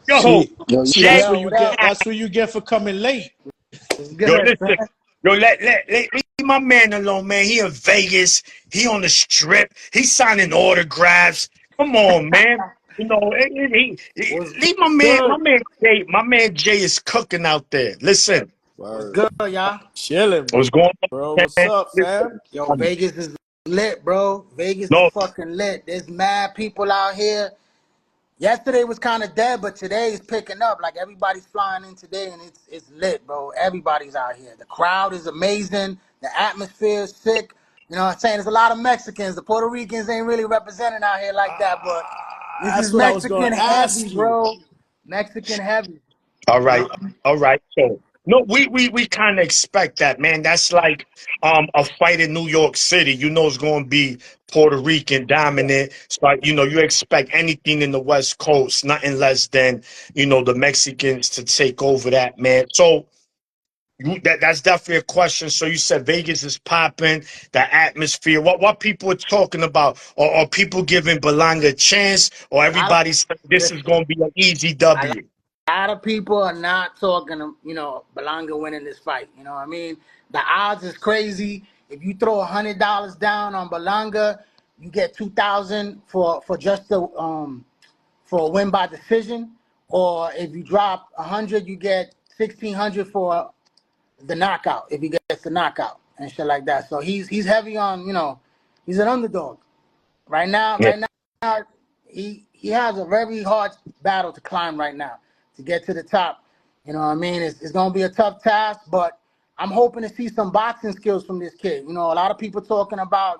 Yo, See, Jay, that's what you get. That's what you get for coming late. yo, listen. Yo, let leave my man alone, man. He in Vegas. He on the strip. He's signing autographs. Come on, man. You know, What's leave good? My man Jay is cooking out there. Listen, What's Word. good, y'all? Chilling, what's going bro. on, What's man? up, fam? Yo, Vegas is lit, bro. Vegas is No, fucking lit. There's mad people out here. Yesterday was kind of dead, but today is picking up. Like everybody's flying in today, and it's lit, bro. Everybody's out here. The crowd is amazing. The atmosphere is sick. You know what I'm saying? There's a lot of Mexicans. The Puerto Ricans ain't really represented out here like that, but this That's is what I was gonna Mexican heavy, ask you. bro. Mexican heavy. all You know? right, all right. So no, we kind of expect that, man. That's like a fight in New York City. You know it's going to be Puerto Rican dominant. So like, you know, you expect anything in the West Coast, nothing less than the Mexicans to take over that, man. So that's definitely a question. So you said Vegas is popping, the atmosphere. What people are talking about? Or people giving Berlanga a chance? Or A lot of everybody's saying this is listen. going to be an easy A W? lot of people are not talking, Berlanga winning this fight. You know what I mean? The odds is crazy. If you throw $100 down on Berlanga, you get 2,000 for just the for a win by decision. Or if you drop 100, you get 1,600 for the knockout. If he gets the knockout and shit like that. So he's heavy on he's an underdog. Yeah. Right now, he has a very hard battle to climb right now to get to the top. You know what I mean? It's going to be a tough task, but I'm hoping to see some boxing skills from this kid. You know, a lot of people talking about,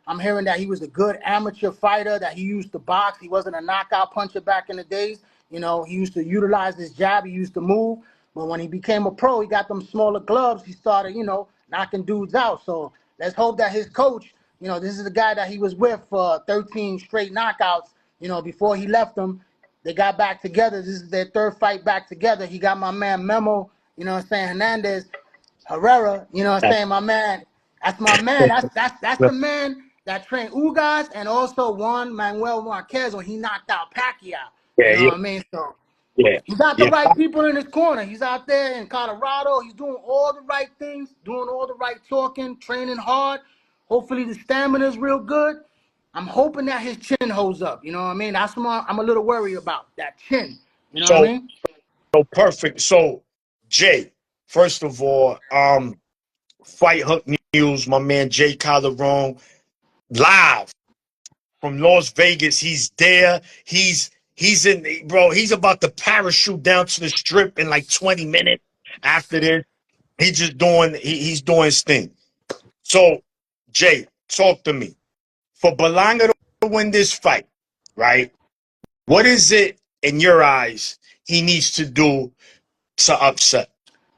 I'm hearing that he was a good amateur fighter, that he used to box. He wasn't a knockout puncher back in the days. You know, he used to utilize his jab. He used to move. But when he became a pro, he got them smaller gloves. He started, knocking dudes out. So let's hope that his coach, this is the guy that he was with for 13 straight knockouts, before he left them. They got back together. This is their third fight back together. He got my man Memo, Hernandez, Herrera, my man. That's my man. That's the man that trained Ugas and also won Manuel Marquez when he knocked out Pacquiao. You Yeah, know yeah, what I mean? So yeah, he's got the yeah. right people in his corner. He's out there in Colorado. He's doing all the right things, doing all the right talking, training hard. Hopefully the stamina is real good. I'm hoping that his chin holds up. You know what I mean? That's what I'm a little worried about, that chin. You know what I So, mean? perfect. So, Jay, first of all, Fight Hook News, my man Jay Calderon, live from Las Vegas. He's there. He's in, bro. He's about to parachute down to the strip in like 20 minutes. After this, he's doing his thing. So, Jay, talk to me. For Berlanga to win this fight, right? What is it in your eyes he needs to do to upset?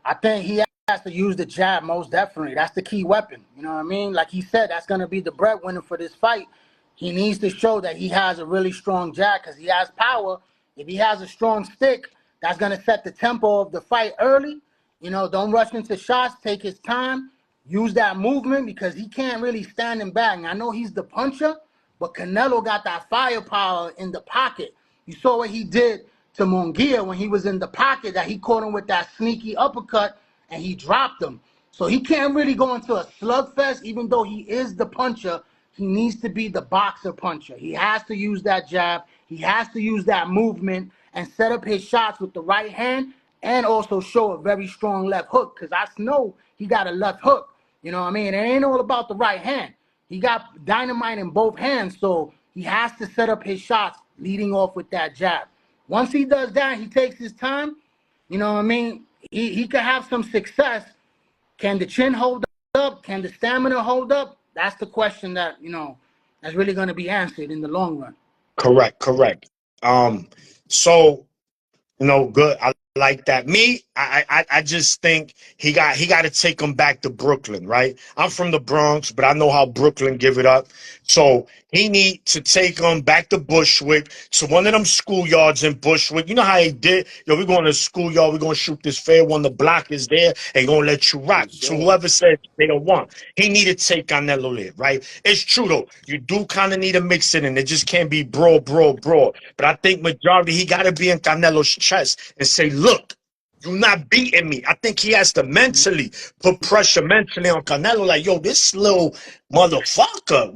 I think he has to use the jab most definitely. That's the key weapon. You know what I mean? Like he said, that's going to be the breadwinner for this fight. He needs to show that he has a really strong jab because he has power. If he has a strong stick, that's going to set the tempo of the fight early. Don't rush into shots. Take his time. Use that movement because he can't really stand and bang. I know he's the puncher, but Canelo got that firepower in the pocket. You saw what he did to Munguia when he was in the pocket, that he caught him with that sneaky uppercut and he dropped him. So he can't really go into a slugfest, even though he is the puncher. He needs to be the boxer puncher. He has to use that jab. He has to use that movement and set up his shots with the right hand and also show a very strong left hook because I know he got a left hook. You know what I mean? It ain't all about the right hand. He got dynamite in both hands, so he has to set up his shots leading off with that jab. Once he does that, he takes his time. You know what I mean? He could have some success. Can the chin hold up? Can the stamina hold up? That's the question that, that's really going to be answered in the long run. Correct, correct. So, good. I like that. Me, I just think he got to take him back to Brooklyn, right? I'm from the Bronx, but I know how Brooklyn give it up. So he need to take him back to Bushwick, to one of them schoolyards in Bushwick. You know how he did? Yo, we going to the schoolyard, we're gonna shoot this fair one. The block is there, and gonna let you rock. So whoever said they don't want, he need to take Canelo there, right? It's true though. You do kind of need to mix it in. It just can't be brawl. But I think majority, he got to be in Canelo's chest and say, look, you're not beating me. I think he has to mentally put pressure mentally on Canelo. Like, yo, this little motherfucker.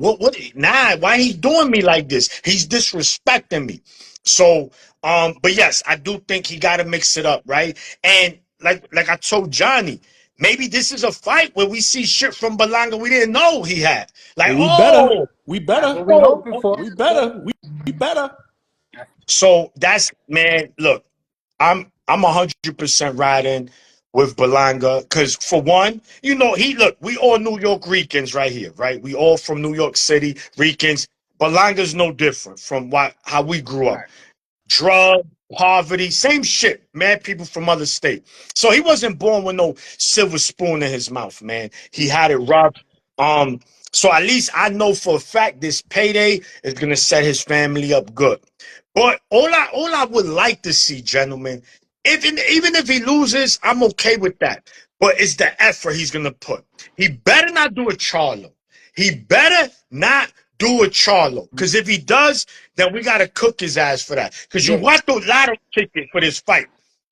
Nah, why he doing me like this? He's disrespecting me. So, but yes, I do think he got to mix it up, right? And like I told Johnny, maybe this is a fight where we see shit from Berlanga we didn't know he had. Like, we That's what we hoping for. we better. So that's, man, look, I'm 100% riding with Berlanga because, for one, you know, we all New York Ricans right here, right? We all from New York City, Ricans. Berlanga's no different from how we grew up. Right. Drug, poverty, same shit, man. People from other states. So he wasn't born with no silver spoon in his mouth, man. He had it rough. So at least I know for a fact this payday is gonna set his family up good. But all I would like to see, gentlemen, even if he loses, I'm okay with that. But it's the effort he's gonna put. He better not do a Charlo. He better not do a Charlo. Because if he does, then we gotta cook his ass for that. Because you want the lotto ticket for this fight.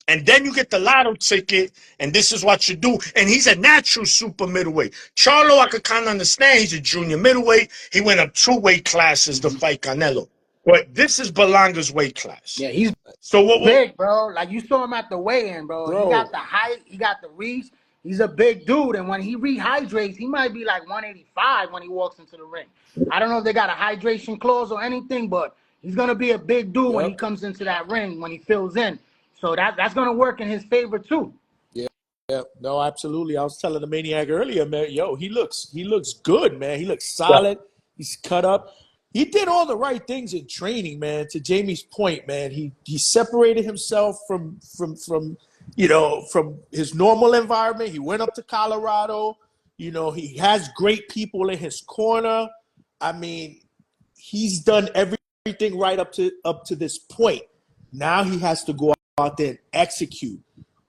And then you get the lotto ticket, and this is what you do. And he's a natural super middleweight. Charlo, I could kind of understand. He's a junior middleweight. He went up 2 weight classes to fight Canelo. But this is Berlanga's weight class. Yeah, he's so big, bro. Like, you saw him at the weigh-in, bro. He got the height. He got the reach. He's a big dude. And when he rehydrates, he might be like 185 when he walks into the ring. I don't know if they got a hydration clause or anything, but he's going to be a big dude when he comes into that ring, when he fills in. So that's going to work in his favor, too. Yeah, no, absolutely. I was telling the Maniac earlier, man, yo, he looks good, man. He looks solid. Yeah. He's cut up. He did all the right things in training, man. To Jamie's point, man, he separated himself from his normal environment. He went up to Colorado. You know, he has great people in his corner. I mean, he's done everything right up to this point. Now he has to go out there and execute.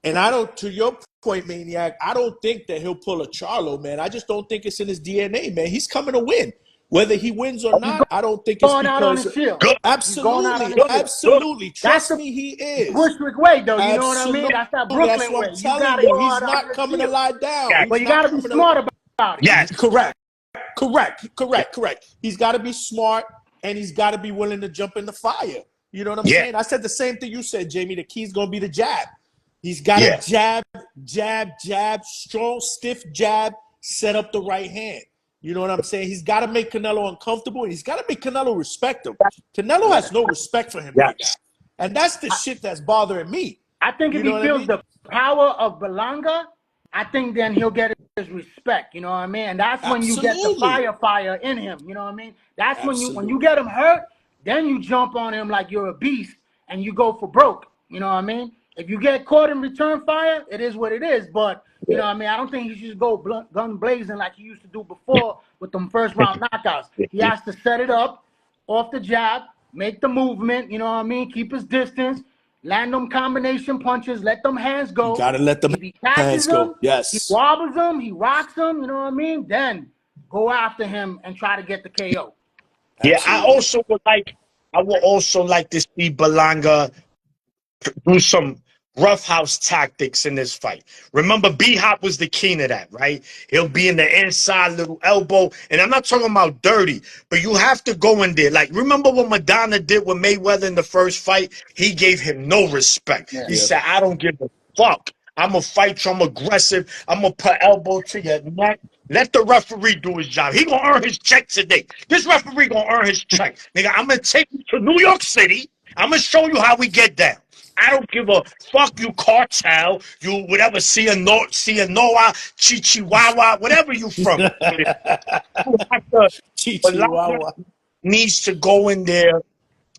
And to your point, Maniac, I don't think that he'll pull a Charlo, man. I just don't think it's in his DNA, man. He's coming to win. Whether he wins or not, I don't think it's because absolutely. Trust me, he is. Bushwick way, though. You know what I mean? That's that Brooklyn way. You gotta go he's not coming to lie down. Yeah, but you gotta be smart about it. Yes, correct. He's got to be smart, and he's got to be willing to jump in the fire. You know what I'm saying? I said the same thing you said, Jamie. The key's gonna be the jab. He's got to jab, strong, stiff jab, set up the right hand. You know what I'm saying? He's got to make Canelo uncomfortable, and he's got to make Canelo respect him. Canelo has no respect for him right now. And that's the shit that's bothering me. I think if he feels the power of Berlanga, I think then he'll get his respect. You know what I mean? And that's when you get the fire in him. You know what I mean? That's when you get him hurt, then you jump on him like you're a beast, and you go for broke. You know what I mean? If you get caught in return fire, it is what it is. But, you know what I mean? I don't think he should go gun blazing like he used to do before with them first round knockouts. He has to set it up off the jab, make the movement, you know what I mean? Keep his distance, land them combination punches, let them hands go. You got to let them hands go. Yes. He wobbles them, he rocks them, you know what I mean? Then go after him and try to get the KO. Yeah, I would also like to see Berlanga do some roughhouse tactics in this fight. Remember, B-Hop was the king of that, right? He'll be in the inside little elbow. And I'm not talking about dirty, but you have to go in there. Like, remember what Madonna did with Mayweather in the first fight? He gave him no respect. He said, I don't give a fuck. I'm going to fight you. I'm aggressive. I'm going to put elbow to your neck. Let the referee do his job. He going to earn his check today. This referee going to earn his check. Nigga, I'm going to take you to New York City. I'm going to show you how we get down. I don't give a fuck, you cartel, you whatever, Noah, Chichihuahua, whatever you from. Chichihuahua needs to go in there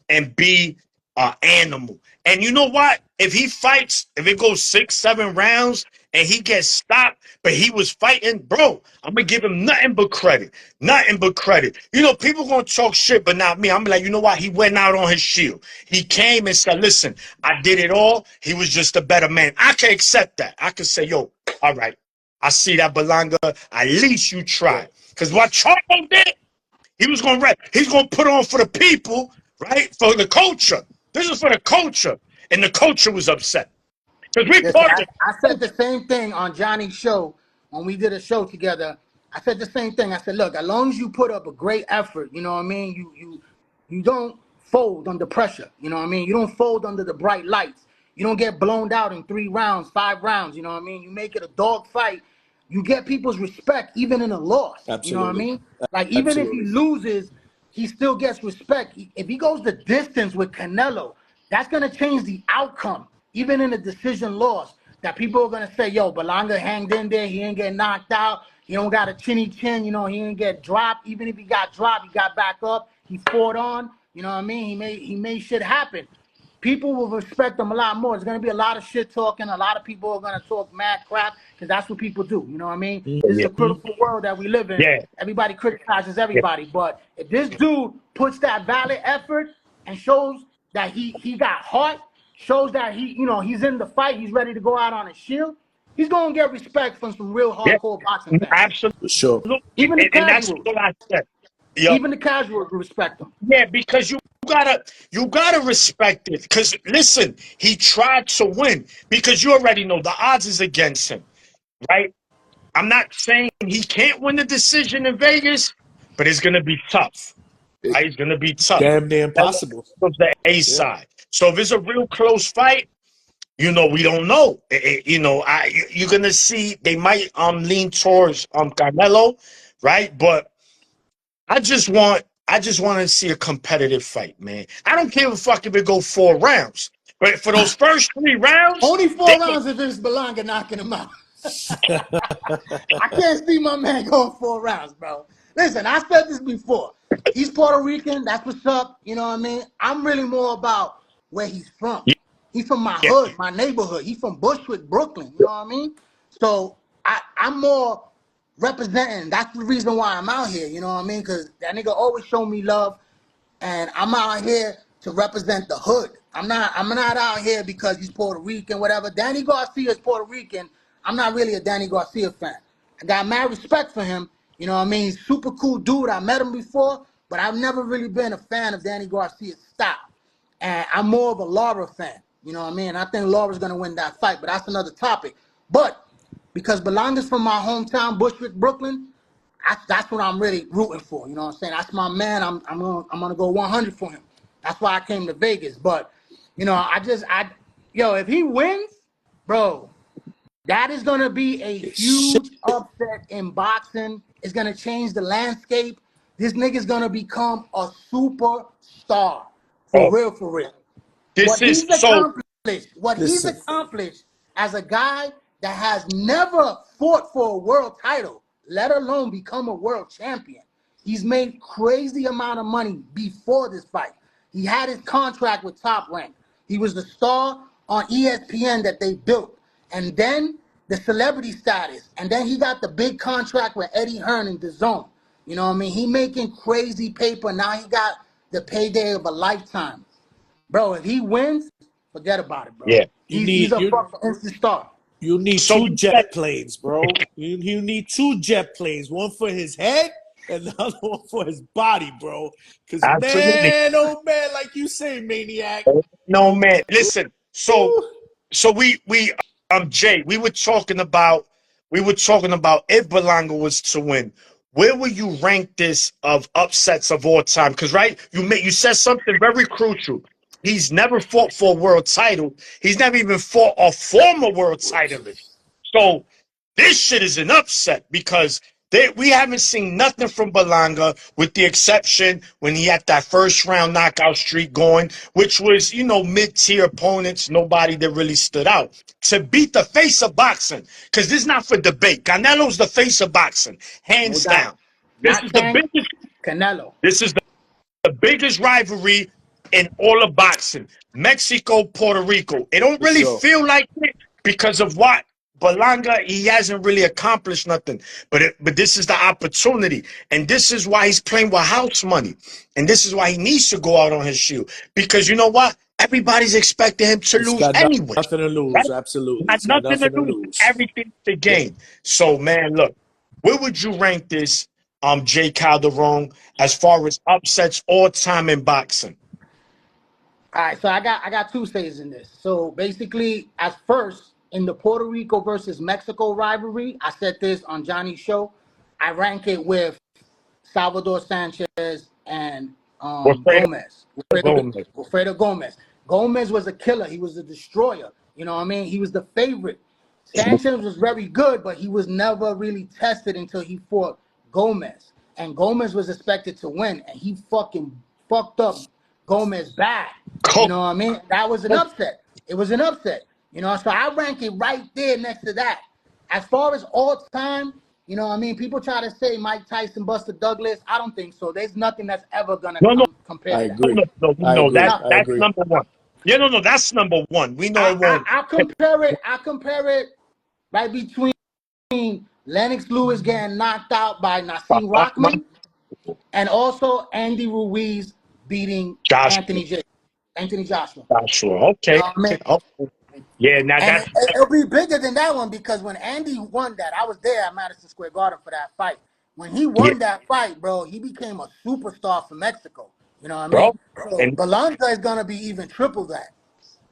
and be an animal. And you know what? If he fights, if it goes 6, 7 rounds and he gets stopped, but he was fighting, bro, I'm gonna give him nothing but credit. Nothing but credit. You know, people gonna talk shit, but not me. I'm like, you know what? He went out on his shield. He came and said, listen, I did it all. He was just a better man. I can accept that. I can say, yo, all right. I see that, Berlanga. At least you tried. Because what Charlo did, he was going to rap. He's going to put on for the people, right? For the culture. This is for the culture. And the culture was upset. Because we Listen, part of I said the same thing on Johnny's show when we did a show together. I said the same thing. I said, look, as long as you put up a great effort, you know what I mean? You don't fold under pressure. You know what I mean? You don't fold under the bright lights. You don't get blown out in 3 rounds, 5 rounds. You know what I mean? You make it a dog fight. You get people's respect even in a loss. Absolutely. You know what I mean? Like, even if he loses, he still gets respect. If he goes the distance with Canelo, that's going to change the outcome, even in a decision loss. That people are going to say, yo, Berlanga hanged in there. He didn't get knocked out. He don't got a chinny chin. You know, he didn't get dropped. Even if he got dropped, he got back up. He fought on. You know what I mean? He made shit happen. People will respect him a lot more. There's going to be a lot of shit talking. A lot of people are going to talk mad crap because that's what people do. You know what I mean? This is a critical world that we live in. Yeah. Everybody criticizes everybody. But if this dude puts that valid effort and shows that he got heart, shows that he's in the fight, he's ready to go out on his shield, he's going to get respect from some real hardcore boxing fans. Absolutely. For sure. Even the And that's casuals. what I said. Yo. Even the casuals respect him. Yeah, because you gotta respect it. Because listen, he tried to win. Because you already know the odds is against him, right? I'm not saying he can't win the decision in Vegas, but it's gonna be tough. Right? It's gonna be tough. Damn near impossible. From the A side. So if it's a real close fight, you know, we don't know. You're gonna see they might lean towards Canelo, right? But I just want to see a competitive fight, man. I don't give a fuck if it go 4 rounds. But for those first 3 rounds, only 4 rounds if it's Berlanga knocking him out. I can't see my man going 4 rounds, bro. Listen, I said this before. He's Puerto Rican. That's what's up. You know what I mean? I'm really more about where he's from. He's from my hood, my neighborhood. He's from Bushwick, Brooklyn. You know what I mean? So I'm more representing. That's the reason why I'm out here. You know what I mean? Because that nigga always show me love, and I'm out here to represent the hood. I'm not out here because he's Puerto Rican, whatever. Danny Garcia is Puerto Rican. I'm not really a Danny Garcia fan. I got mad respect for him. You know what I mean? He's super cool dude. I met him before, but I've never really been a fan of Danny Garcia's style. And I'm more of a Laura fan. You know what I mean? I think Laura's going to win that fight, but that's another topic. But because Berlanga's from my hometown, Bushwick, Brooklyn, that's what I'm really rooting for. You know what I'm saying? That's my man. I'm gonna go 100 for him. That's why I came to Vegas. But you know, if he wins, bro, that is gonna be a huge upset in boxing. It's gonna change the landscape. This nigga's gonna become a superstar for real, for real. What he's accomplished as a guy that has never fought for a world title, let alone become a world champion. He's made crazy amount of money before this fight. He had his contract with Top Rank. He was the star on ESPN that they built. And then the celebrity status. And then he got the big contract with Eddie Hearn and DAZN. You know what I mean? He making crazy paper. Now he got the payday of a lifetime. Bro, if he wins, forget about it, bro. Yeah. He's a fucking instant star. You need 2 jet planes, bro. You need 2 jet planes. One for his head and the other one for his body, bro. Because man, oh man, like you say, Maniac. No, man. Listen, so we Jay, we were talking about if Berlanga was to win, where would you rank this of upsets of all time? Because you said something very crucial. He's never fought for a world title. He's never even fought a former world titleist. So this shit is an upset because we haven't seen nothing from Berlanga, with the exception when he had that first round knockout streak going, which was, mid-tier opponents, nobody that really stood out. To beat the face of boxing, because this is not for debate. Canelo's the face of boxing, hands down. This is the biggest. Canelo. This is the biggest rivalry in all of boxing. Mexico, Puerto Rico. It don't For really sure. feel like it because of what Berlanga, he hasn't really accomplished nothing. But this is the opportunity. And this is why he's playing with house money. And this is why he needs to go out on his shield. Because you know what? Everybody's expecting him to It's lose got anyway. nothing to lose. Right? Absolutely. Got It's got nothing to nothing to lose, lose. everything to gain. So, man, look, where would you rank this, Jay Calderon, as far as upsets all time in boxing? All right, so I got two stages in this. So basically, as first in the Puerto Rico versus Mexico rivalry, I said this on Johnny's show. I rank it with Salvador Sanchez and Wilfredo Gomez. Gomez. Wilfredo Gomez. Gomez was a killer. He was a destroyer. You know what I mean? He was the favorite. Sanchez was very good, but he was never really tested until he fought Gomez. And Gomez was expected to win, and he fucking fucked up Gomez bad. You Coach, know what I mean? That was an upset. It was an upset. You know, so I rank it right there next to that. As far as all time, you know what I mean? People try to say Mike Tyson, Buster Douglas. I don't think so. There's nothing that's ever gonna no, no, compare I to that. agree. I no, agree. I that's agree. number one. Yeah, no, that's number one. We know I, it I, won't. I compare it. I compare it right between Lennox Lewis getting knocked out by Nassim Rockman and also Andy Ruiz beating Joshua. Anthony Joshua. Joshua. You Okay. know what I mean? Okay. Yeah, now And that's it'll be bigger than that one because when Andy won that, I was there at Madison Square Garden for that fight. When he yeah, won that fight, bro, he became a superstar for Mexico. You know what I bro. mean? So And Berlanga is gonna be even triple that.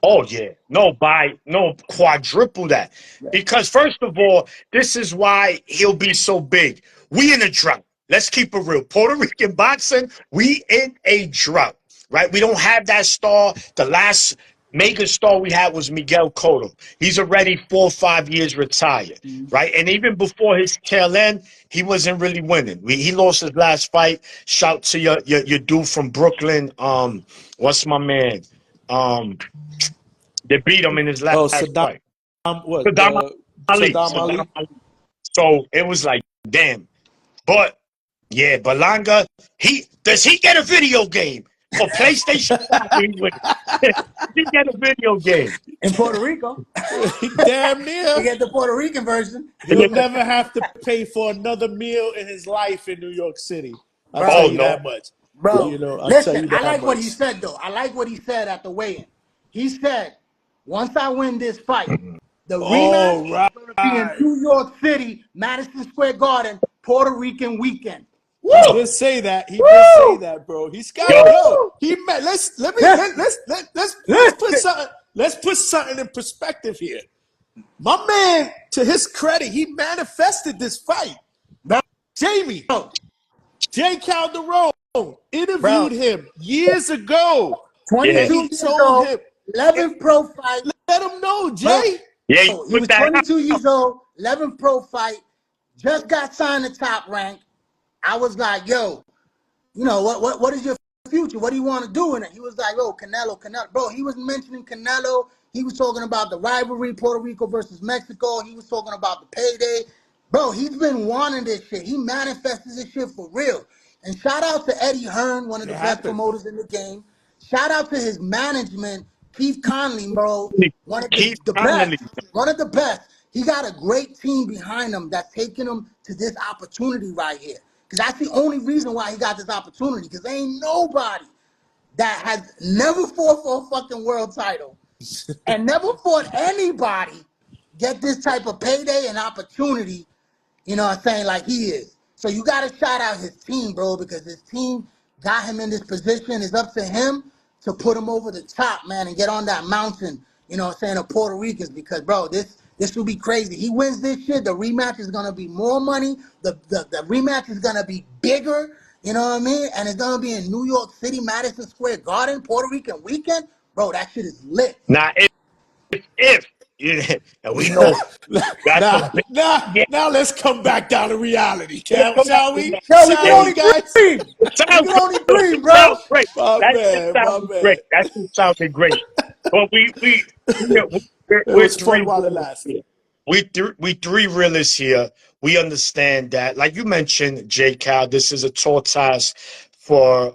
oh yeah, no quadruple that. Yeah. Because first of all, this is why he'll be so big. We in a drought. Let's keep it real. Puerto Rican boxing, we in a drought, right? We don't have that star. The last mega star we had was Miguel Cotto. He's already 4 or 5 years retired, right? And even before his tail end, he wasn't really winning. He lost his last fight. Shout to your dude from Brooklyn. What's my man? Um, they beat him in his last Oh, Saddam, fight. what? Saddam Ali. Saddam Saddam Ali? Ali. So it was like, damn. But yeah, Berlanga, he get a video game for PlayStation 5? He get a video game. In Puerto Rico, Damn you near. get the Puerto Rican version. He'll never have to pay for another meal in his life in New York City. I'll Bro, tell Oh you no. that much. Bro, You know, I'll tell listen, you I that like what much. he said though. I like what he said at the weigh-in. He said, once I win this fight, the rematch Oh, is gonna be in right. New York City, Madison Square Garden, Puerto Rican weekend. He Woo! did say that. He did say Woo! that, bro. He's got Yo, Woo! he met. Listen, Let's put something in perspective here. My man, to his credit, he manifested this fight. bro, Jamie, Jay Calderon bro, interviewed him years ago, yeah. and 22 he years told old, him, 11th pro fight. "Let him know, Bro, Jay." Yeah, you he put was that out. 22 years old, 11th pro fight, just got signed to Top Rank. I was like, yo, you know, what is your future? What do you want to do in it? He was like, oh, Canelo. Bro, he was mentioning Canelo. He was talking about the rivalry, Puerto Rico versus Mexico. He was talking about the payday. Bro, he's been wanting this shit. He manifests this shit for real. And shout out to Eddie Hearn, one of It the best happened. promoters in the game. Shout out to his management, Keith Conley, bro. One of Keith the best. Connolly. One of the best. He got a great team behind him that's taking him to this opportunity right here. Because that's the only reason why he got this opportunity. Because there ain't nobody that has never fought for a fucking world title and never fought anybody get this type of payday and opportunity, you know what I'm saying, like he is. So you got to shout out his team, bro, because his team got him in this position. It's up to him to put him over the top, man, and get on that mountain, you know what I'm saying, of Puerto Ricans because, bro, this will be crazy. He wins this shit, the rematch is going to be more money. The rematch is going to be bigger, you know what I mean? And it's going to be in New York City, Madison Square Garden, Puerto Rican weekend. Bro, that shit is lit. Now, if yeah, and we know that's a now, big now, yeah. now, let's come back down to reality, Come shall on, we? man. Yo, we can Shall Yeah, we, only guys? dream. it We sounds can only good. It dream, bro. sounds great. My That shit man, my sounded great. man. That shit sounded great. But It we're was fun three while it realists lasted. here. We three realists here. We understand that, like you mentioned, J. Cal, this is a tall task for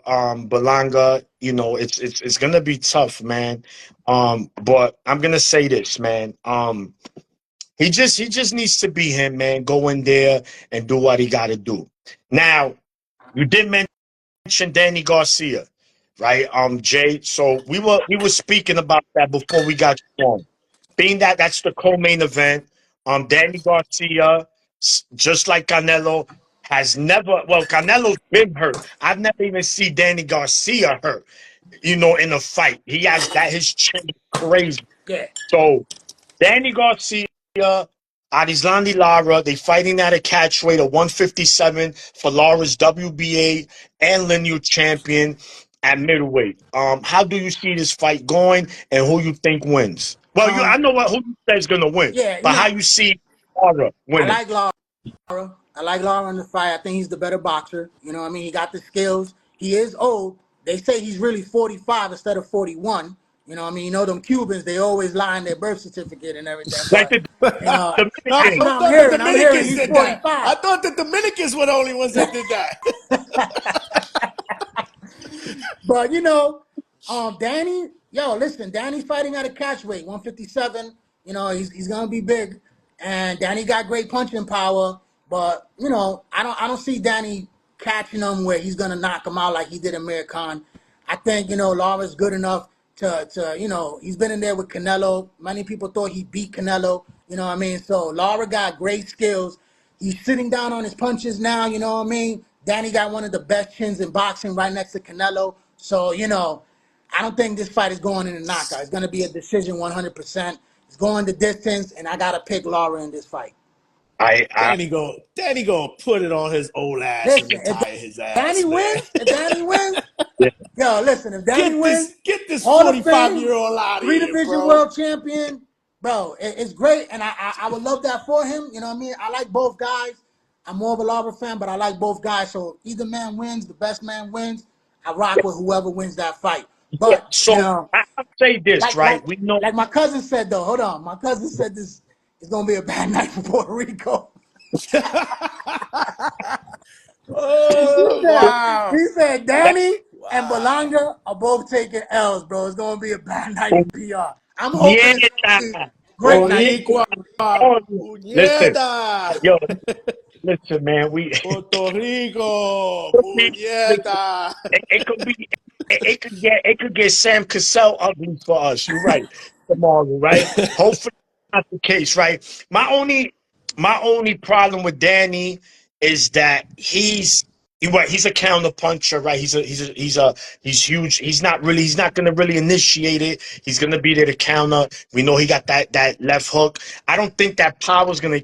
Berlanga. You know, it's gonna be tough, man. But I'm gonna say this, man. He just needs to be him, man. Go in there and do what he got to do. Now, you did mention Danny Garcia, right? Jay. So we were speaking about that before we got you on. Being that that's the co-main event, Danny Garcia, just like Canelo, has never. Well, Canelo's been hurt. I've never even seen Danny Garcia hurt. You know, in a fight, he has that. His chin is crazy. Yeah. So Danny Garcia, Adislandi Lara, they fighting at a catch weight of 157 for Lara's WBA and lineal champion at middleweight. How do you see this fight going, and who you think wins? Well, I know who you say is gonna win, Yeah, but how you see Lara I winning? like Lara. I like Lara in the fight. I think he's the better boxer. You know what I mean? He got the skills. He is old. They say he's really 45 instead of 41. You know what I mean? You know them Cubans, they always lie in their birth certificate and everything. Like But, you know, that's Dominican. what I I'm thought hearing. the I'm hearing Dominicans he's did that. 45. I thought the Dominicans were the only ones that did that. But, you know, Danny, listen, Danny's fighting at a catch weight, 157. You know, he's gonna be big. And Danny got great punching power. But, you know, I don't see Danny catching him where he's gonna knock him out like he did Amir Khan. I think, you know, Lara's good enough to you know, he's been in there with Canelo. Many people thought he beat Canelo, you know what I mean? So Lara got great skills. He's sitting down on his punches now, you know what I mean? Danny got one of the best chins in boxing right next to Canelo. So, you know, I don't think this fight is going in a knockout. It's going to be a decision 100%. It's going the distance, and I got to pick Lara in this fight. I Danny go put it on his old ass and Listen, if retire his Danny ass, man. wins, yeah. yo, listen, if Danny wins, Get this Hall of 45-year Fame, old out of here, three-division bro. world champion, bro, it's great, and I would love that for him. You know what I mean? I like both guys. I'm more of a Lara fan, but I like both guys. So either man wins, the best man wins. I rock with whoever wins that fight. Yeah. But, you So know, I'll say this, like right? like We know. like my cousin said though. Hold on, my cousin said this is gonna be a bad night for Puerto Rico. Oh, wow. He said Danny and Wow. Berlanga are both taking L's, bro. It's gonna be a bad night for PR. I'm hoping Yeah. it's gonna be a great night for Boricua. PR. Oh, listen, Puñeta. yo, listen, man. Puerto Rico. Listen, Puñeta. it could be, it could get Sam Cassell ugly for us. You're right. Tomorrow, right? Hopefully not the case, right? My only problem with Danny is that he's a counter puncher, right? He's huge. He's not gonna really initiate it. He's gonna be there to counter. We know he got that left hook. I don't think that power's gonna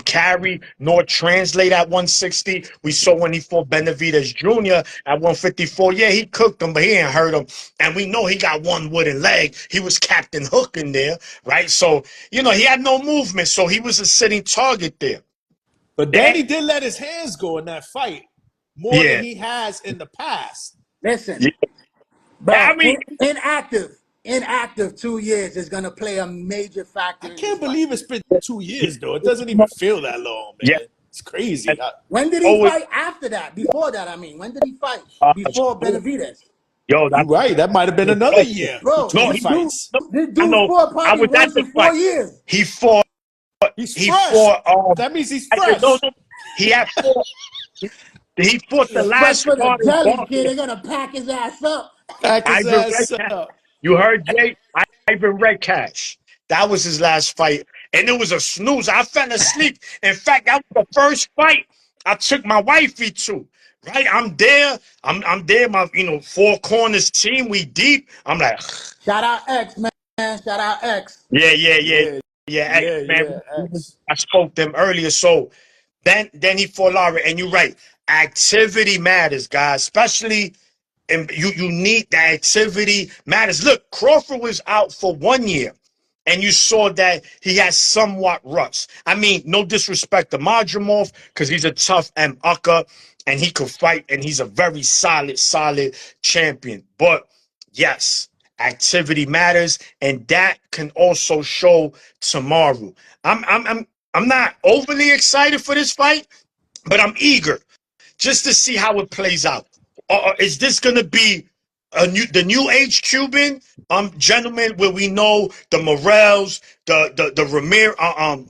carry nor translate at 160. We saw when he fought Benavidez Jr. at 154. Yeah, he cooked him, but he ain't hurt him. And we know he got one wooden leg. He was Captain Hook in there, right? So, you know, he had no movement, so he was a sitting target there. But That, Danny did let his hands go in that fight more than yeah. he has in the past. Listen, Yeah. I bro, mean, inactive 2 years is gonna play a major I factor in this can't fight. believe it's been 2 years, though. It doesn't even feel that long, yeah. man. It's crazy. When did he Always, fight after that? Before that, I mean, when did he fight? Before Benavidez? yo, You're that's right. That might have been a another question. year Bro, between No, this dude, fights. this I dude know. fought I probably was at once the in fight. 4 years. He fought. He's He fresh. fought. That means he's No, fresh. no. He had fought. He fought the He's fresh last for the card in jelly, kid. Boston. They're gonna pack his ass up. Pack his Ivan ass Redcash. up. You heard Jay? Ivan Redcash. That was his last fight, and it was a snooze. I fell asleep. In fact, that was the first fight I took my wifey to. Right, I'm there. I'm there. My four corners team. We deep. I'm like, Shout out X, man. Shout out X. yeah, yeah, yeah, Yeah, yeah. yeah, Man, yeah. X. I spoke to them earlier, so then he fought Lara, and you're right. Activity matters, guys, especially. And you need that activity matters. Look, Crawford was out for 1 year, and you saw that he has somewhat rust. I mean, no disrespect to Madrimov, because he's a tough ucker, and he could fight, and he's a very solid champion. But yes, activity matters, and that can also show tomorrow. I'm not overly excited for this fight, but I'm eager just to see how it plays out. is this gonna be the new age Cuban gentleman where we know the Morels, the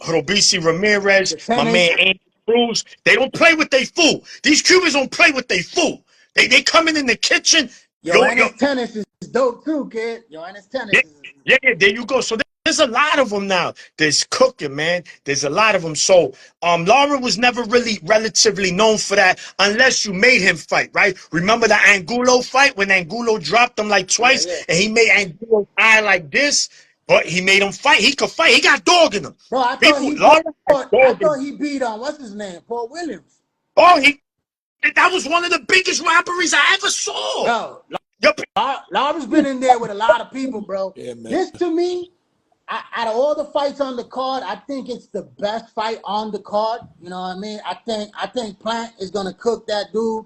Robisi Ramirez, The my tennis. man Andy Cruz? They don't play with they food. These Cubans don't play with they food. They coming in the kitchen. And his tennis is dope too, kid. And his tennis Yeah, is. yeah, there you go. So there's a lot of them now. There's cooking, man. There's a lot of them. So Lara was never really relatively known for that unless you made him fight, right? Remember the Angulo fight when Angulo dropped him like twice and he made Angulo's eye like this, but he made him fight. He could fight. He got dog in him. Bro, I thought he beat on what's his name, Paul Williams. Oh, that was one of the biggest robberies I ever saw. Bro, Lara's been in there with a lot of people, bro. Yeah, man. This to me, out of all the fights on the card, I think it's the best fight on the card. You know what I mean? I think Plant is gonna cook that dude,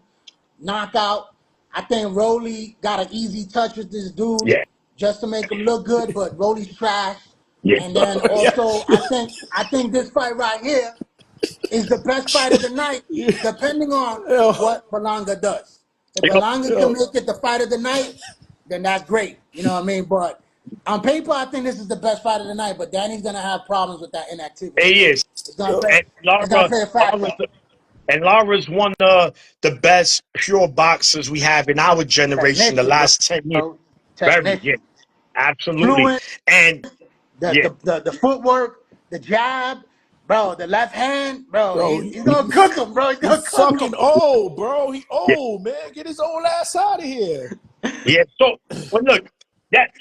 knockout. I think Rolly got an easy touch with this dude, just to make him look good, but Rolly's trash. Yeah. And then also, I think this fight right here is the best fight of the night, depending on what Berlanga does. If Berlanga can make it the fight of the night, then that's great. You know what I mean? But on paper, I think this is the best fight of the night. But Danny's gonna have problems with that inactivity. He is. It's gonna play a factor. And Lara's one of the best pure boxers we have in our generation, the last 10 years. Very, absolutely. Fluent, and the footwork, the jab, bro, the left hand, bro. He's gonna cook him, bro. He's gonna cook him. Old, bro. He old, man. Get his old ass out of here. Yeah. So, well, look.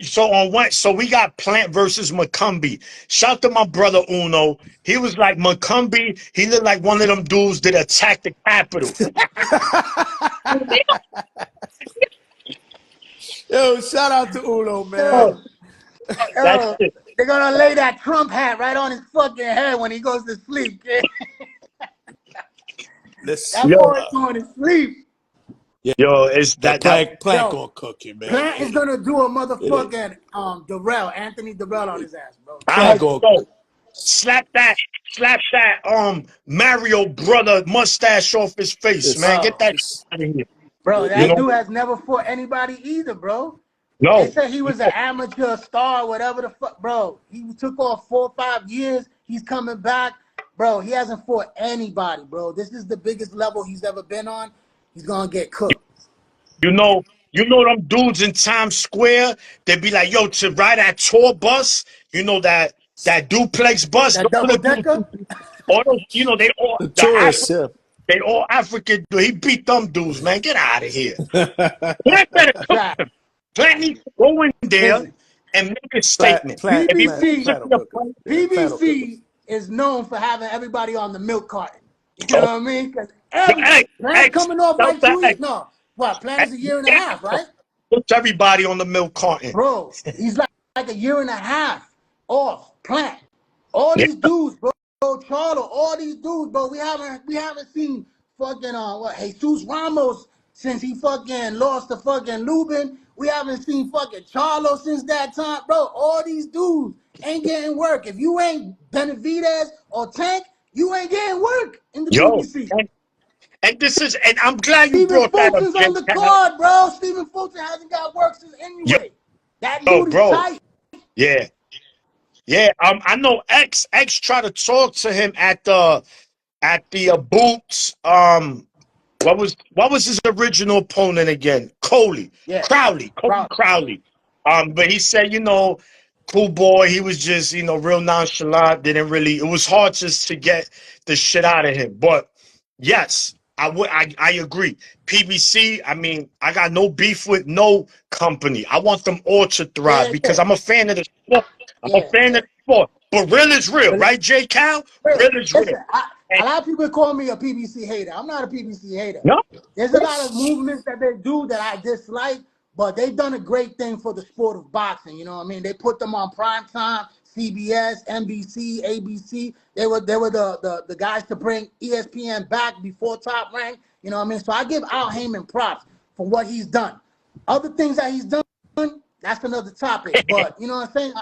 So we got Plant versus McCumbee. Shout to my brother Uno. He was like McCumbee. He looked like one of them dudes that attacked the Capitol. Yo, shout out to Uno, man. They're gonna lay that Trump hat right on his fucking head when he goes to sleep, kid. That boy's going to sleep. Yo, it's that Plant gonna cook him, man. Plant is gonna do a motherfucking Anthony Darrell on his ass, bro. Slap that Mario brother mustache off his face, man. Get that out of here. Bro, that dude has never fought anybody either, bro. No. They said he was an amateur star, whatever the fuck, bro. He took off 4 or 5 years. He's coming back. Bro, he hasn't fought anybody, bro. This is the biggest level he's ever been on. He's gonna get cooked. You know them dudes in Times Square, they be like, yo, to ride that tour bus, you know that duplex bus, that double decker? All those, they all the tourists, they all African. He beat them dudes, man. Get out of here. Plant better cook them. Plant needs to go in there and make a statement. PBC is known for having everybody on the milk carton. You know what I mean? Because Plant coming off like 2 years. No, what? Plant is a year and a half, right? Puts everybody on the milk carton. Bro, he's like a year and a half off. Plant. All these dudes, bro. Charlo, all these dudes, bro. We haven't seen fucking Jesus Ramos since he fucking lost to fucking Lubin. We haven't seen fucking Charlo since that time, bro. All these dudes ain't getting work. If you ain't Benavidez or Tank, you ain't getting work in the PBC. And I'm glad you brought that up. Stephen Fulton's on the card, bro. Stephen Fulton hasn't got work since anyway. That dude is tight. Yeah. Yeah, I know X tried to talk to him at the Boots. What was his original opponent again? Crowley. But he said, cool boy. He was just, real nonchalant. It was hard just to get the shit out of him. But yes, I agree. PBC, I got no beef with no company. I want them all to thrive because I'm a fan of the sport. I'm a fan of the sport. But real is real, right, J. Cal? Real is real. A lot of people call me a PBC hater. I'm not a PBC hater. No. There's a lot of movements that they do that I dislike, but they've done a great thing for the sport of boxing. You know what I mean? They put them on primetime, CBS, NBC, ABC. They were the guys to bring ESPN back before Top Rank. You know what I mean? So I give Al Heyman props for what he's done. Other things that he's done, that's another topic. But you know what I'm saying?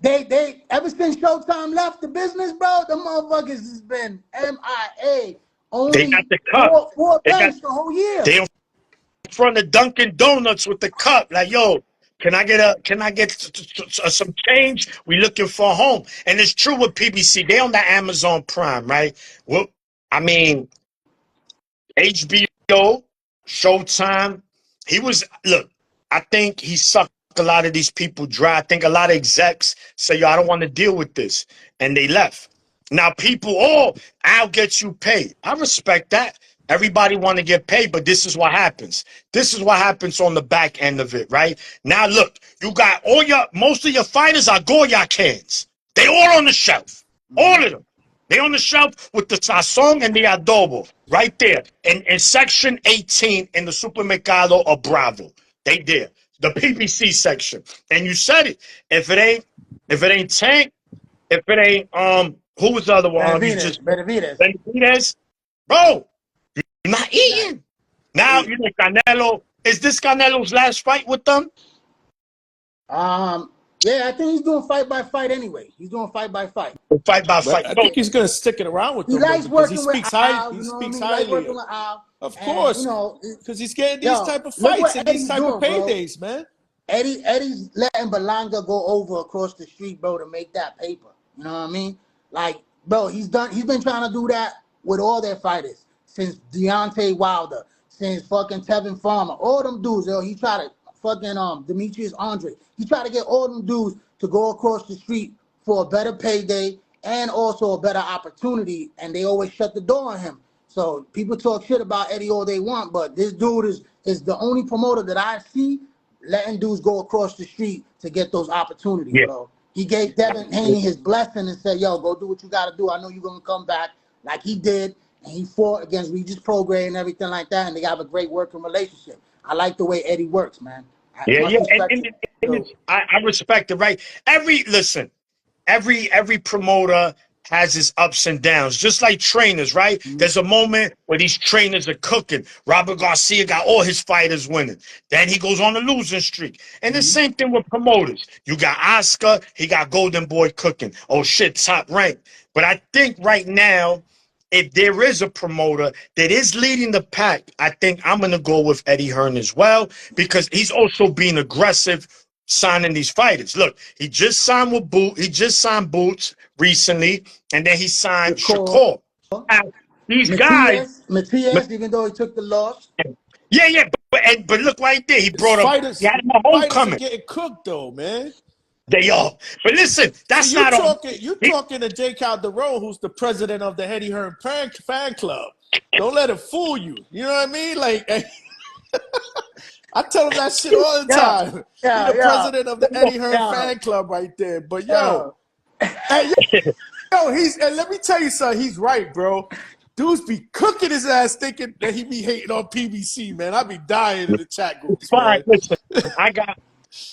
They ever since Showtime left the business, bro, the motherfuckers has been MIA. Only they got the cut. Four times the whole year. front of Dunkin' Donuts with the cup, like, yo, can I get some change? We looking for a home. And it's true with PBC. They on the Amazon Prime, right? Well, I mean, HBO, Showtime. He was, look, I think he sucked a lot of these people dry. I think a lot of execs say, yo, I don't want to deal with this. And they left. Now people, oh, I'll get you paid. I respect that. Everybody want to get paid, but this is what happens. This is what happens on the back end of it, right? Now look, you got most of your fighters are Goya cans. They all on the shelf. All of them. They on the shelf with the sazon and the adobo right there in section 18 in the Supermercado of Bravo. They there. The PBC section. And you said it. If it ain't Tank, if it ain't who was the other one? Benavidez. Bro, you're not eating. Now you know Canelo. Is this Canelo's last fight with them? Yeah, I think he's doing fight by fight anyway. He's doing fight by fight. Fight by fight. I think he's gonna stick it around with them. He likes working he with speaks Al. He speaks He likes highly. working with Al. Of course, you know, because he's getting these type of fights and these type of paydays, man. Eddie's letting Berlanga go over across the street, bro, to make that paper. You know what I mean? Like, bro, he's been trying to do that with all their fighters since Deontay Wilder, since fucking Tevin Farmer, all them dudes. Yo, he tried to fucking Demetrius Andre. He tried to get all them dudes to go across the street for a better payday and also a better opportunity, and they always shut the door on him. So people talk shit about Eddie all they want, but this dude is the only promoter that I see letting dudes go across the street to get those opportunities, bro. He gave Devin Haney his blessing and said, yo, go do what you got to do. I know you're going to come back like he did, and he fought against Regis Prograis and everything like that, and they have a great working relationship. I like the way Eddie works, man. I respect it, right? Every promoter has his ups and downs, just like trainers, right? Mm-hmm. There's a moment where these trainers are cooking. Robert Garcia got all his fighters winning. Then he goes on a losing streak. And the same thing with promoters. You got Oscar, he got Golden Boy cooking. Oh shit, top rank. But I think right now, if there is a promoter that is leading the pack, I think I'm going to go with Eddie Hearn as well, because he's also being aggressive signing these fighters. Look, he just signed with Boots recently, and then he signed Shakur. These guys, Matias, even though he took the loss. Yeah, but look right there, he brought up. He had him a homecoming. Getting cooked though, man. They are. But listen, that's not you talking to Jay Calderon, who's the president of the Eddie Hearn fan club. Don't let it fool you. You know what I mean? Like, I tell him that shit all the time. He's the president of the Eddie Hearn fan club right there. But yo, and let me tell you something. He's right, bro. Dudes be cooking his ass thinking that he be hating on PBC, man. I be dying in the chat groups. Fine, listen,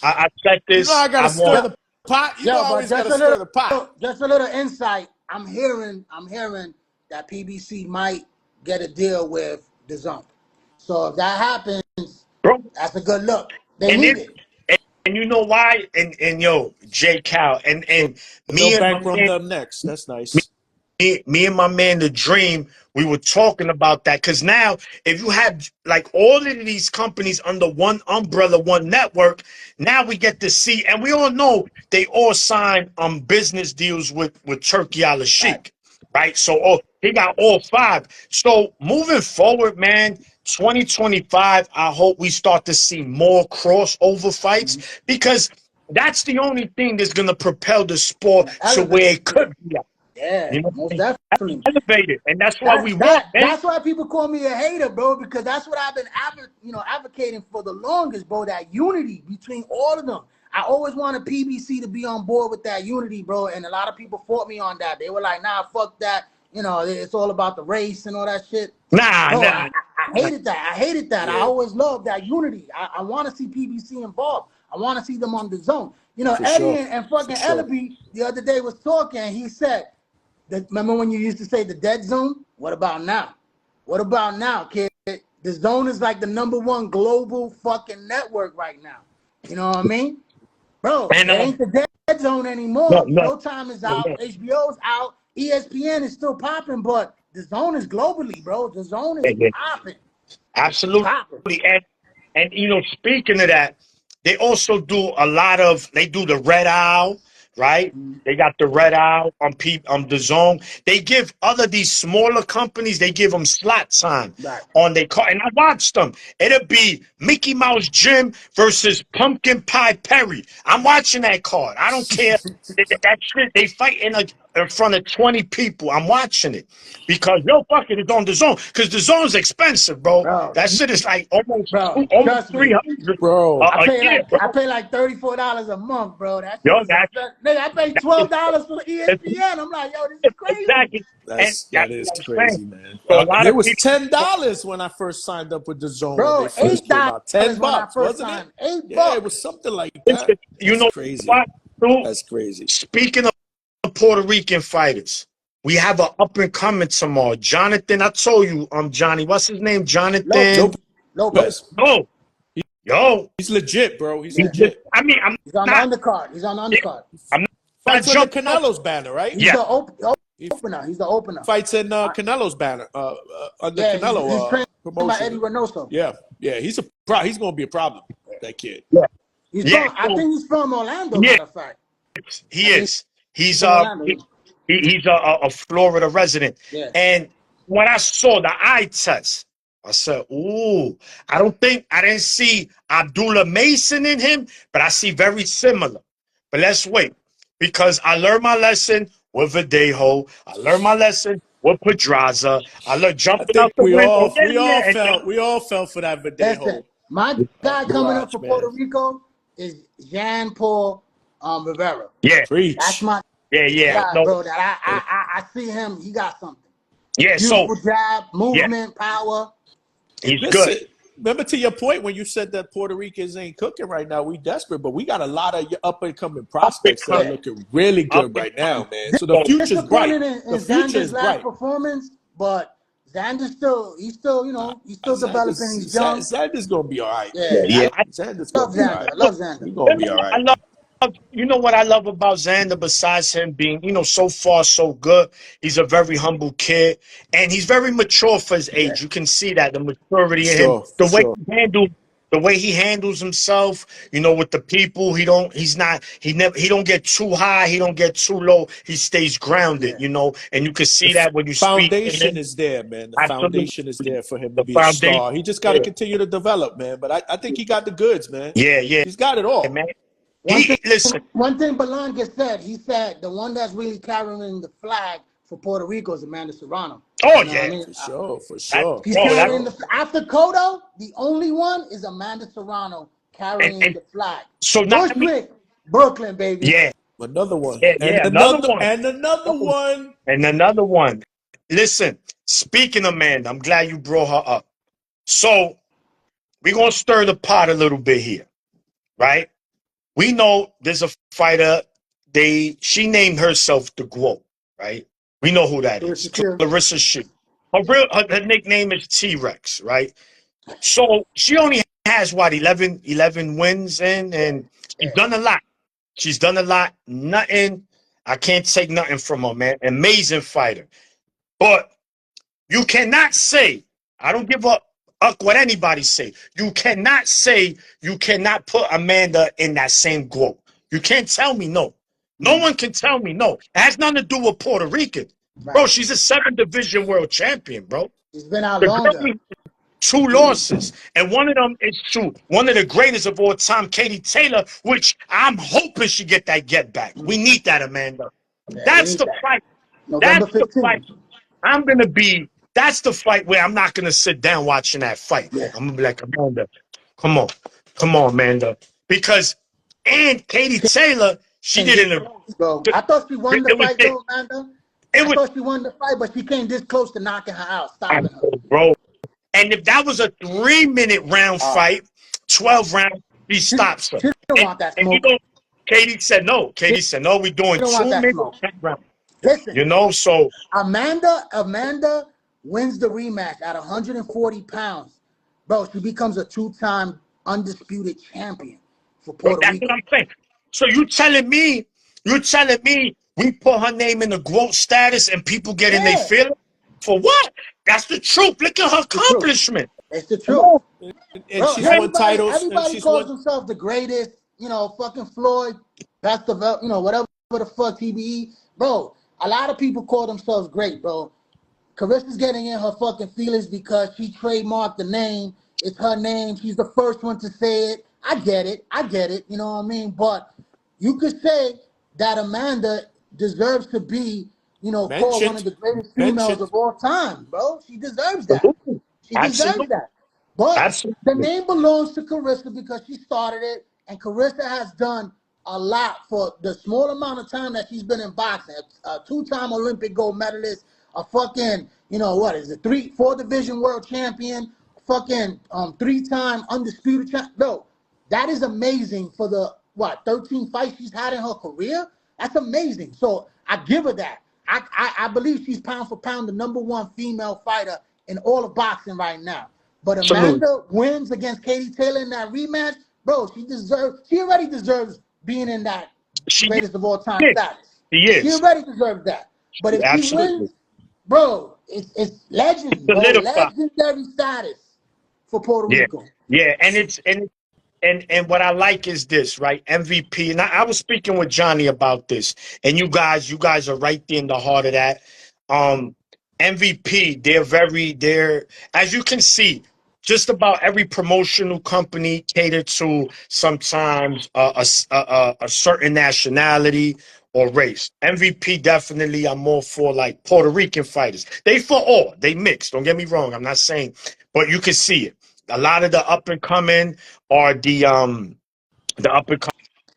I said this. You know I gotta stir the pot. You know I always gotta stir the pot. Just a little insight. I'm hearing that PBC might get a deal with DAZN. So if that happens, bro, that's a good look. They need it. And you know why? And yo, J Cal and me and back from them next. That's nice. Me and my man, The Dream, we were talking about that. Because now, if you have, like, all of these companies under one umbrella, one network, now we get to see, and we all know they all sign business deals with Turkey Al-Sheikh, right? So he got all 5. So moving forward, man, 2025, I hope we start to see more crossover fights, because that's the only thing that's going to propel the sport to where it could be. Yeah, you know, most definitely. Elevated, and that's why we want. That's why people call me a hater, bro, because that's what I've been advocating for the longest, bro. That unity between all of them. I always wanted PBC to be on board with that unity, bro, and a lot of people fought me on that. They were like, "Nah, fuck that. You know, it's all about the race and all that shit." Nah. I hated that. Yeah. I always loved that unity. I want to see PBC involved. I want to see them on DAZN. You know, Eddie and fucking Ellaby the other day was talking. He said, remember when you used to say the dead zone? What about now? What about now, kid? DAZN is like the #1 global fucking network right now. You know what I mean? Bro, it ain't the dead zone anymore. No Time is out. HBO's out. ESPN is still popping, but DAZN is globally, bro. DAZN is popping. Absolutely. And speaking of that, they also do a lot of. They do the Red Owl, right? They got the Red Owl on the Zone. They give these smaller companies. They give them slot time Right. on their car, and I watched them. It'll be Mickey Mouse Jim versus Pumpkin Pie Perry. I'm watching that card. I don't care. That shit, they fight in front of 20 people. I'm watching it because fuck it, it's on the Zone. Because the Zone's expensive, bro. Bro. That shit is like almost Trust me. 300, Bro. I pay year, bro. I pay like $34 a month, bro. That shit Yo, is nigga, I pay $12 for ESPN. I'm like, yo, this is crazy. exactly. That is crazy, man. So a lot it of was people, $10 when I first signed up with the Zone. Bro, when they first came out. $10, when I first wasn't signed. it? $8. Yeah, it was something like that. you That's know crazy. what, dude? That's crazy. Speaking of Puerto Rican fighters, we have an up and coming tomorrow. Jonathan, I told you, Johnny, what's his name? Jonathan. Lopez. Yo, he's legit, bro. He's legit. I mean, He's on the undercard. He's on the undercard. I'm not Fights under jumping Canelo's banner, right? He's the opener. He's the opener. Fights in Canelo's banner. Under Canelo he's trained by promotion. Eddie Reynoso. Yeah. He's he's gonna be a problem. That kid. Yeah. I think he's from Orlando. Matter of fact, he is. He's Orlando. he's a Florida resident. Yeah. And when I saw the eye test, I said, "Ooh, I didn't see Abdullah Mason in him, but I see very similar." But let's wait, because I learned my lesson with Verdejo. I learned my lesson with Pedraza. I learned jumping out the window. We all fell for that Verdejo. Listen, my guy coming up for Puerto Rico is Jean Paul Rivera. Yeah, That's my guy, bro. That I see him. He got something. Yeah, beautiful jab, movement, power. He's good. Remember, to your point when you said that Puerto Ricans ain't cooking right now, we desperate, but we got a lot of up and coming prospects that are looking really good right now, man. So the future's bright. The future is bright. Performance, but Xander's he's still developing. He's young. Xander's gonna be all right. Yeah. Xander's gonna be all right. I love Xander. He's gonna be all right. You know what I love about Xander, besides him being, so far so good, he's a very humble kid, and he's very mature for his age. You can see that, the maturity in him, the way he handles himself, with the people. He don't get too high, he don't get too low. He stays grounded, and you can see that when you speak. Foundation is there, man. The foundation is there for him to be a star. He just got to continue to develop, man. But I think he got the goods, man. Yeah. He's got it all, man. One thing Berlanga said, he said the one that's really carrying the flag for Puerto Rico is Amanda Serrano. Oh, yeah. For sure. He's carrying after Cotto, the only one is Amanda Serrano carrying the flag. So now Brooklyn, baby. Yeah. Another one. And another one. Listen, speaking of Amanda, I'm glad you brought her up. So we're going to stir the pot a little bit here, right? We know there's a fighter, she named herself the GWOAT, right? We know who that is. Clarissa Shields. Her nickname is T-Rex, right? So she only has, 11 wins in, and she's done a lot. She's done a lot. Nothing, I can't take nothing from her, man. Amazing fighter. But you cannot say, I don't give up what anybody say. You cannot put Amanda in that same GWOAT. You can't tell me no. No one can tell me no. It has nothing to do with Puerto Rican. Right. Bro, she's a 7-division world champion, bro. She's been out longer. 2 losses. And one of them is to one of the greatest of all time, Katie Taylor, which I'm hoping she get back. We need that, Amanda. Yeah, that's the fight. November 15th. The fight. That's the fight where I'm not going to sit down watching that fight. Yeah. I'm going to be like, Amanda, come on, Amanda. Because, and Katie Taylor, she didn't. Bro, I thought she won the fight, though, Amanda. I thought she won the fight, but she came this close to knocking her out, stopping her. Bro. And if that was a 3-minute round fight, 12 rounds, she stops her. She don't want that smoke. Katie said no. We're doing 2 minutes round. Listen, so Amanda wins the rematch at 140 pounds. Bro, she becomes a 2-time undisputed champion for Puerto Rico. That's what I'm saying. So you telling me we put her name in the GWOAT status and people get in their feelings? For what? That's the truth. Look at her accomplishment. It's the truth. And Bro, she's won titles. And everybody she's calls won. himself the greatest, you know, fucking Floyd, best of, you know, whatever the fuck TBE. Bro, a lot of people call themselves great, bro. Carissa's getting in her fucking feelings because she trademarked the name. It's her name. She's the first one to say it. I get it. You know what I mean? But you could say that Amanda deserves to be, you know, called one of the greatest females of all time, bro. She deserves that. Absolutely. She deserves that. But the Absolutely. name belongs to Carissa because she started it, and Carissa has done a lot for the small amount of time that she's been in boxing. A two-time Olympic gold medalist, a fucking, you know, what is it, 4 division world champion, fucking 3-time undisputed champ. No, that is amazing for the, 13 fights she's had in her career? That's amazing. So I give her that. I believe she's pound for pound the #1 female fighter in all of boxing right now. But Amanda wins against Katie Taylor in that rematch. Bro, she already deserves being in that greatest of all time status. She already deserves that. But if she wins, bro, it's legend, bro. Legendary status for Puerto Rico. Yeah, and what I like is this, right? MVP. And I was speaking with Johnny about this, and you guys are right there in the heart of that. MVP, they're as you can see, just about every promotional company catered to sometimes a certain nationality or race. MVP, definitely, I'm more for like Puerto Rican fighters. They for all, they mix. Don't get me wrong. I'm not saying, but you can see it. A lot of the up and coming are the up and coming.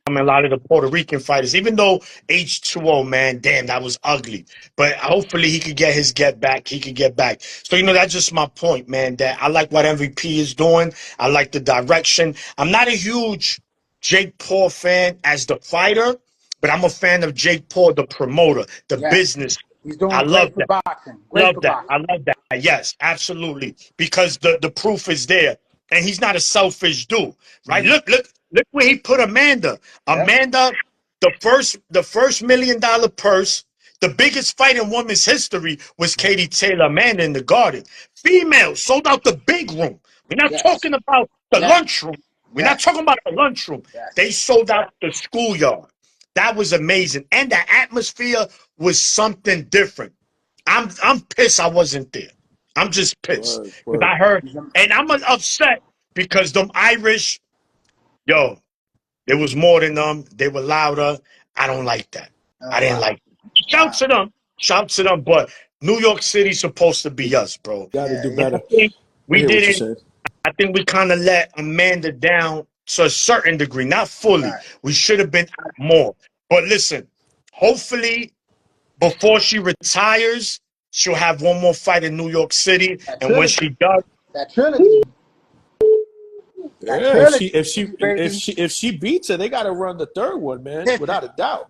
A lot of the Puerto Rican fighters, even though H2O, man, damn, that was ugly. But hopefully he could get his get back. He could get back. So, you know, that's just my point, man, that I like what MVP is doing. I like the direction. I'm not a huge Jake Paul fan as the fighter, but I'm a fan of Jake Paul, the promoter, the business. He's doing I love great that. for boxing. Great for boxing. I love that. Yes, absolutely. Because the proof is there. And he's not a selfish dude, right? Mm-hmm. Look where he put Amanda. Amanda, the first $1 million purse, the biggest fight in women's history was Katie Taylor, Amanda in the Garden. Females sold out the big room. We're not talking about the lunchroom. We're not talking about the lunchroom. They sold out the schoolyard. That was amazing. And the atmosphere was something different. I'm pissed I wasn't there. I'm just pissed. Because I heard, and I'm upset because them Irish, yo, there was more than them. They were louder. I don't like that. I didn't like it. Shout to them. But New York City's supposed to be us, bro. Gotta do better. We didn't. I think we kind of let Amanda down to a certain degree, not fully. We should have been more. But listen, hopefully before she retires, she'll have one more fight in New York City. And when she does, that trilogy. Yeah, if she beats her, they got to run the third one, man, without a doubt.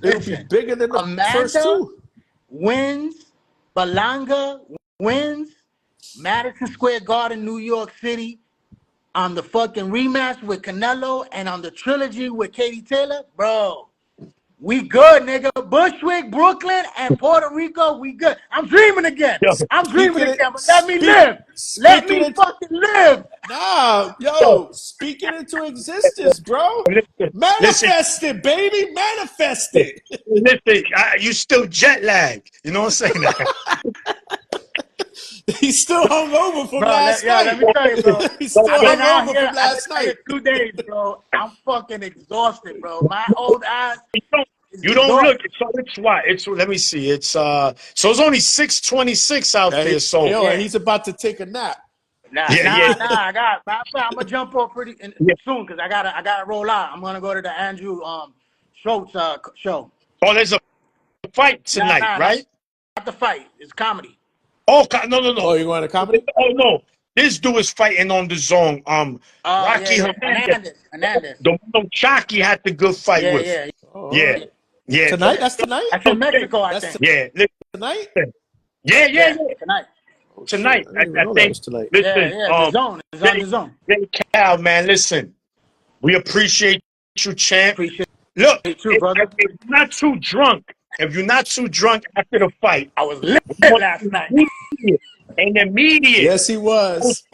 It'll be bigger than the first two. Wins, Berlanga wins, Madison Square Garden, New York City, on the fucking rematch with Canelo, and on the trilogy with Katie Taylor, bro. We good, nigga. Bushwick, Brooklyn, and Puerto Rico, we good. I'm dreaming again. I'm dreaming again, but let me live. Let me fucking live. Nah, yo, speak it into existence, bro. Manifest it, baby. Manifest it. Listen, you still jet lagged. You know what I'm saying? He's still hungover from last night. Let me tell you, bro. He's still hungover from last night. 2 days, bro. I'm fucking exhausted, bro. My old ass. You don't look. So it's what? It's let me see. It's so it's only 6:26 out there. So he's about to take a nap. Nah. I'm gonna jump off pretty soon because I gotta roll out. I'm gonna go to the Andrew Schultz show. Oh, there's a fight tonight, right? Not the fight. It's comedy. Oh no. Oh, you going to comedy? Oh no. This dude is fighting on the zone. Rocky Hernandez. The one Chucky had the good fight with. Yeah. Tonight? That's tonight? That's in Mexico, I think. Tonight? Yeah. Tonight. I think. Tonight. Listen, the zone. It's on the zone. Cal, man, listen. We appreciate you, champ. Look, if you're not too drunk, after the fight, I was lit last night. And immediate. Yes, he was.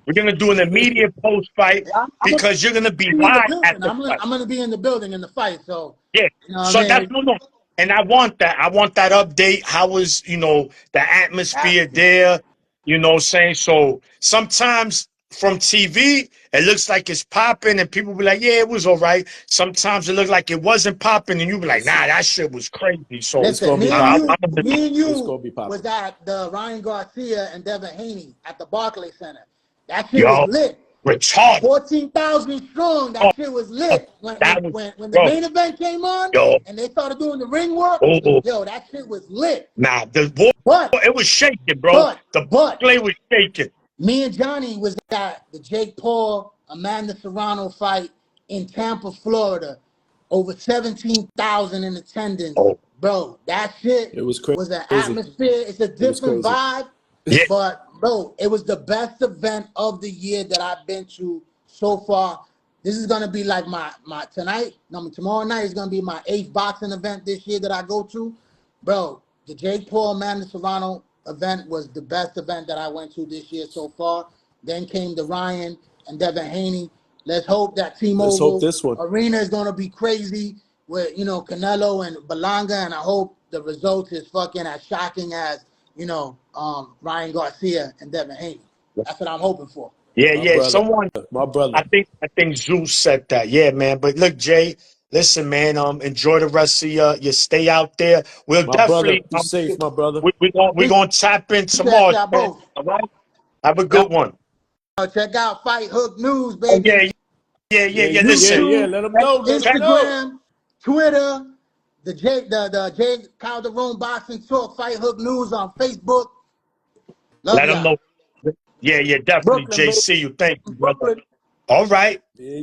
We're gonna do an immediate post fight I'm because you're gonna be in the live at building. the fight. I'm gonna be in the building in the fight. So Yeah. you know what So I that's mean. no. And I want that. I want that update. How was, the atmosphere there? You know what I'm saying? So sometimes from TV, it looks like it's popping and people be like, yeah, it was all right. Sometimes it looked like it wasn't popping and you be like, nah, that shit was crazy. So Listen, me I'm and It's you gonna be popping. was at the Ryan Garcia and Devin Haney at the Barclays Center. That shit was yo, lit. retarded. 14,000 strong. Oh, That shit was lit. When that was, the bro, main event came on yo, and they started doing the ring work, oh, yo, that shit was lit. nah, the boy, But it was shaking, bro. The but play was shaking. me and Johnny was at the Jake Paul Amanda Serrano fight in Tampa, Florida. Over 17,000 in attendance. Oh, Bro, that shit It was crazy. was an atmosphere. It's a different crazy. vibe. yeah. But bro, it was the best event of the year that I've been to so far. This is gonna be like my tomorrow night is gonna be my 8th boxing event this year that I go to. Bro, the Jake Paul Amanda Serrano event was the best event that I went to this year so far. Then came the Ryan and Devin Haney. Let's hope that Let's hope T-Mobile this one. Arena is gonna be crazy with Canelo and Berlanga, and I hope the result is fucking as shocking as Ryan Garcia and Devin Haney. That's what I'm hoping for. Yeah, My yeah. brother. Someone, My brother. I think Zeus said that. Yeah, man. But look, Jay, listen, man. Enjoy the rest of your stay out there. We'll My brother. definitely Be safe, my brother. we're gonna tap in Appreciate tomorrow. y'all Man. both. All right. Have a good one. Check out Fight Hook News, Oh, baby. yeah. Yeah. Listen, Let them know. Let them know. Instagram, Twitter, the J Calderon Boxing Talk, Fight Hook News on Facebook. Love let them y'all. know. Yeah, definitely. Brooklyn, Jay, baby. see you. Thank you, brother. Brooklyn. All right. Yeah.